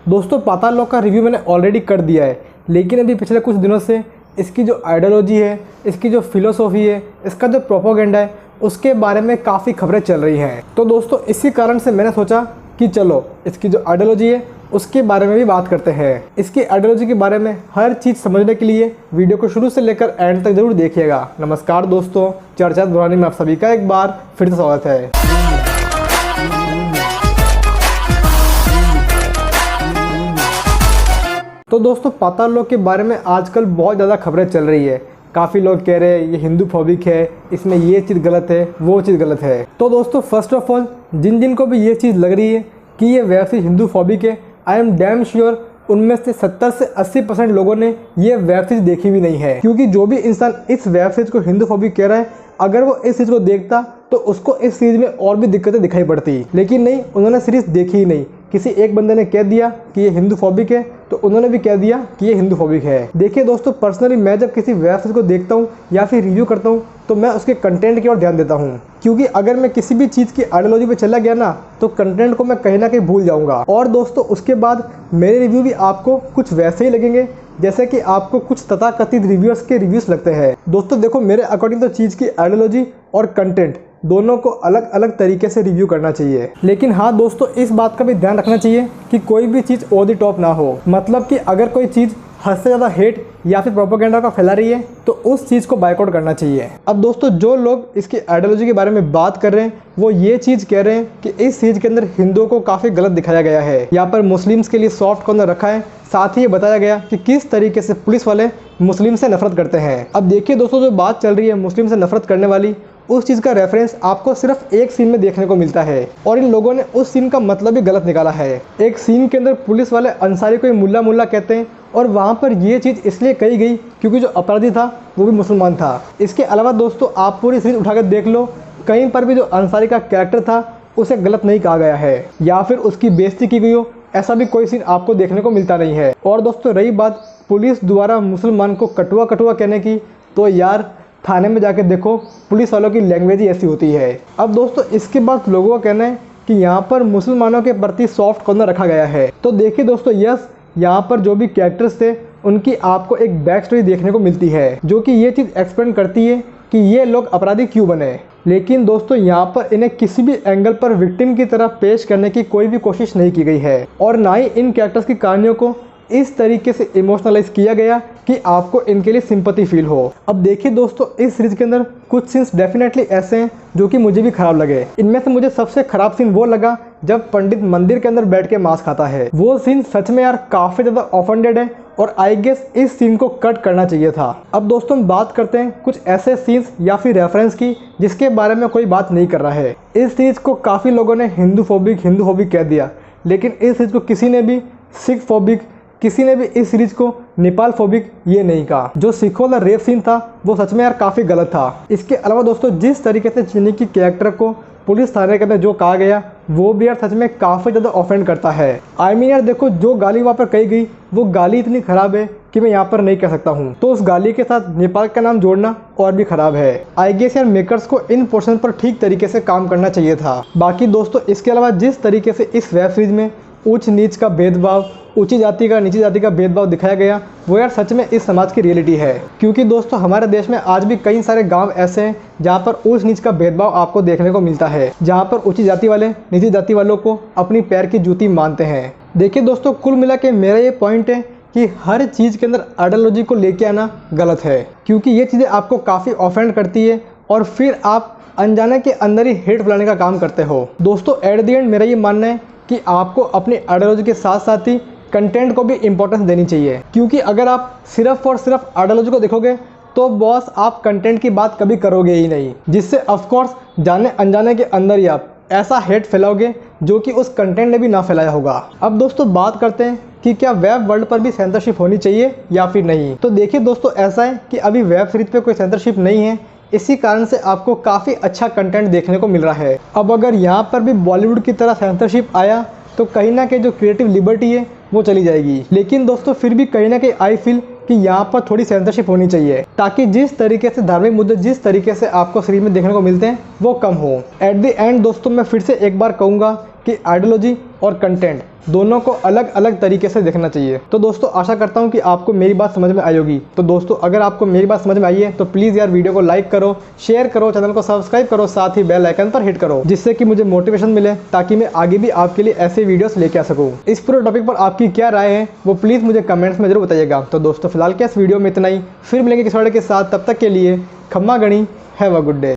दोस्तों पाताल लोक का रिव्यू मैंने ऑलरेडी कर दिया है, लेकिन अभी पिछले कुछ दिनों से इसकी जो आइडियोलॉजी है, इसकी जो फिलोसॉफी है, इसका जो प्रोपोगेंडा है, उसके बारे में काफ़ी खबरें चल रही हैं। तो दोस्तों इसी कारण से मैंने सोचा कि चलो इसकी जो आइडियोलॉजी है उसके बारे में भी बात करते हैं। इसकी आइडियोलॉजी के बारे में हर चीज़ समझने के लिए वीडियो को शुरू से लेकर एंड तक जरूर देखिएगा। नमस्कार दोस्तों, चर्चा दुरानी में आप सभी का एक बार फिर से स्वागत है। तो दोस्तों पाताल लोक के बारे में आजकल बहुत ज़्यादा खबरें चल रही है। काफ़ी लोग कह रहे हैं ये हिंदू फोबिक है, इसमें ये चीज़ गलत है, वो चीज़ गलत है। तो दोस्तों फर्स्ट ऑफ ऑल जिन को भी ये चीज़ लग रही है कि ये वेब सीरीज हिंदू फोबिक है, आई एम डैम श्योर उनमें से 70 से 80% लोगों ने ये वेब सीरीज देखी भी नहीं है। क्योंकि जो भी इंसान इस वेब सीरीज को हिंदू फोबिक कह रहा है, अगर वो इस सीरीज को देखता तो उसको इस सीरीज में और भी दिक्कतें दिखाई पड़ती, लेकिन नहीं, उन्होंने सीरीज देखी ही नहीं। किसी एक बंदे ने कह दिया कि ये हिंदू फोबिक है तो उन्होंने भी कह दिया कि ये हिंदू फोबिक है। देखिए दोस्तों, पर्सनली मैं जब किसी वेब सीरीज को देखता हूँ या फिर रिव्यू करता हूँ तो मैं उसके कंटेंट की ओर ध्यान देता हूँ, क्योंकि अगर मैं किसी भी चीज़ की आइडियोलॉजी पे चला गया ना तो कंटेंट को मैं कहीं ना कहीं भूल जाऊँगा। और दोस्तों उसके बाद मेरे रिव्यू भी आपको कुछ वैसे ही लगेंगे जैसे कि आपको कुछ तथाकथित रिव्यूअर्स के रिव्यूज़ लगते हैं। दोस्तों देखो, मेरे अकॉर्डिंग तो चीज़ की आइडियोलॉजी और कंटेंट दोनों को अलग अलग तरीके से रिव्यू करना चाहिए। लेकिन हाँ दोस्तों, इस बात का भी ध्यान रखना चाहिए कि कोई भी चीज़ ओवर द टॉप ना हो। मतलब कि अगर कोई चीज़ हद से ज़्यादा हेट या फिर प्रोपेगेंडा का फैला रही है तो उस चीज़ को बायकॉट करना चाहिए। अब दोस्तों जो लोग इसकी आइडियोलॉजी के बारे में बात कर रहे हैं वो ये चीज़ कह रहे हैं कि इस चीज़ के अंदर हिंदुओं को काफ़ी गलत दिखाया गया है। यहाँ पर मुस्लिम्स के लिए सॉफ्ट कॉर्नर रखा है, साथ ही ये बताया गया कि किस तरीके से पुलिस वाले मुस्लिम से नफरत करते हैं। अब देखिए दोस्तों, जो बात चल रही है मुस्लिम से नफरत करने वाली, उस चीज़ का रेफरेंस आपको सिर्फ एक सीन में देखने को मिलता है और इन लोगों ने उस सीन का मतलब भी गलत निकाला है। एक सीन के अंदर पुलिस वाले अंसारी को मुल्ला मुल्ला कहते हैं और वहाँ पर ये चीज़ इसलिए कही गई क्योंकि जो अपराधी था वो भी मुसलमान था। इसके अलावा दोस्तों आप पूरी सीरीज उठाकर देख लो, कहीं पर भी जो अंसारी का कैरेक्टर था उसे गलत नहीं कहा गया है या फिर उसकी बेइज्जती की गई हो, ऐसा भी कोई सीन आपको देखने को मिलता नहीं है। और दोस्तों रही बात पुलिस द्वारा मुसलमान को कटुआ कटुआ कहने की, तो यार थाने में जाके देखो, पुलिस वालों की लैंग्वेज ही ऐसी होती है। अब दोस्तों इसके बाद लोगों का कहना है कि यहाँ पर मुसलमानों के प्रति सॉफ्ट कॉर्नर रखा गया है। तो देखिए दोस्तों, यस, यहाँ पर जो भी कैरेक्टर्स थे उनकी आपको एक बैक स्टोरी देखने को मिलती है जो कि ये चीज़ एक्सप्लेन करती है कि ये लोग अपराधी क्यों बने। लेकिन दोस्तों यहाँ पर इन्हें किसी भी एंगल पर विक्टिम की तरह पेश करने की कोई भी कोशिश नहीं की गई है और ना ही इन कैरेक्टर्स की कहानियों को इस तरीके से इमोशनलाइज किया गया कि आपको इनके लिए सिंपैथी फील हो। अब देखिए दोस्तों, इस सीरीज के अंदर कुछ सीन्स डेफिनेटली ऐसे हैं जो कि मुझे भी खराब लगे। इनमें से मुझे सबसे खराब सीन वो लगा जब पंडित मंदिर के अंदर बैठ के मांस खाता है। वो सीन सच में यार काफ़ी ज़्यादा ऑफेंडेड है और आई गेस इस सीन को कट करना चाहिए था। अब दोस्तों हम बात करते हैं कुछ ऐसे सीन्स या फिर रेफरेंस की जिसके बारे में कोई बात नहीं कर रहा है। इस सीरीज को काफ़ी लोगों ने हिंदू फोबिक कह दिया, लेकिन इस सीरीज को किसी ने भी सिख फोबिक, किसी ने भी इस सीरीज को नेपाल फोबिक ये नहीं कहा। जो सिखों वाला रेप सीन था वो सच में यार काफ़ी गलत था। इसके अलावा दोस्तों जिस तरीके से चीनी की कैरेक्टर को पुलिस थाने के अंदर जो कहा गया वो भी यार सच में काफ़ी ज़्यादा ऑफेंड करता है। आई मीन यार देखो, जो गाली वहाँ पर कही गई वो गाली इतनी ख़राब है कि मैं यहाँ पर नहीं कह सकता हूँ, तो उस गाली के साथ नेपाल का नाम जोड़ना और भी ख़राब है। आई गेस यार मेकर्स को इन पोर्शन पर ठीक तरीके से काम करना चाहिए था। बाकी दोस्तों इसके अलावा जिस तरीके से इस वेब सीरीज में ऊंच नीच का भेदभाव, ऊंची जाति का नीची जाति का भेदभाव दिखाया गया वो यार सच में इस समाज की रियलिटी है। क्योंकि दोस्तों हमारे देश में आज भी कई सारे गांव ऐसे हैं जहां पर ऊंच नीच का भेदभाव आपको देखने को मिलता है, जहां पर ऊंची जाति वाले नीची जाति वालों को अपनी पैर की जूती मानते हैं। देखिए दोस्तों, कुल मिला के मेरा ये पॉइंट है कि हर चीज़ के अंदर आइडियोलॉजी को लेके आना गलत है, क्योंकि ये चीज़ें आपको काफ़ी ऑफेंड करती है और फिर आप अनजाने के अंदर ही हेट फैलाने का काम करते हो। दोस्तों एट द एंड मेरा ये मानना है कि आपको अपनी आइडियोलॉजी के साथ साथ ही कंटेंट को भी इंपॉर्टेंस देनी चाहिए, क्योंकि अगर आप सिर्फ और सिर्फ आइडियोलॉजी को देखोगे तो बॉस आप कंटेंट की बात कभी करोगे ही नहीं, जिससे ऑफकोर्स जाने अनजाने के अंदर ही आप ऐसा हेट फैलाओगे जो कि उस कंटेंट ने भी ना फैलाया होगा। अब दोस्तों बात करते हैं कि क्या वेब वर्ल्ड पर भी सेंसरशिप होनी चाहिए या फिर नहीं। तो देखिए दोस्तों, ऐसा है कि अभी वेब सीरीज पे कोई सेंसरशिप नहीं है, इसी कारण से आपको काफ़ी अच्छा कंटेंट देखने को मिल रहा है। अब अगर यहाँ पर भी बॉलीवुड की तरह सेंसरशिप आया तो कहीं ना कहीं जो क्रिएटिव लिबर्टी है वो चली जाएगी। लेकिन दोस्तों फिर भी कहीं ना कहीं आई फील कि यहाँ पर थोड़ी सेंसरशिप होनी चाहिए, ताकि जिस तरीके से धार्मिक मुद्दे जिस तरीके से आपको सीरीज में देखने को मिलते हैं वो कम हो। एट द एंड दोस्तों मैं फिर से एक बार कहूँगा कि आइडियोलॉजी और कंटेंट दोनों को अलग अलग तरीके से देखना चाहिए। तो दोस्तों आशा करता हूँ कि आपको मेरी बात समझ में आई होगी। तो दोस्तों अगर आपको मेरी बात समझ में आई है तो प्लीज़ यार वीडियो को लाइक करो, शेयर करो, चैनल को सब्सक्राइब करो, साथ ही बेल आइकन पर हिट करो, जिससे कि मुझे मोटिवेशन मिले ताकि मैं आगे भी आपके लिए ऐसे वीडियोस लेके आ सकूँ। इस पूरे टॉपिक पर आपकी क्या राय है वो प्लीज़ मुझे कमेंट्स में जरूर बताइएगा। तो दोस्तों फिलहाल के इस वीडियो में इतना ही, फिर मिलेंगे किसी वीडियो के साथ, तब तक के लिए खम्मा गणी, हैव अ गुड डे।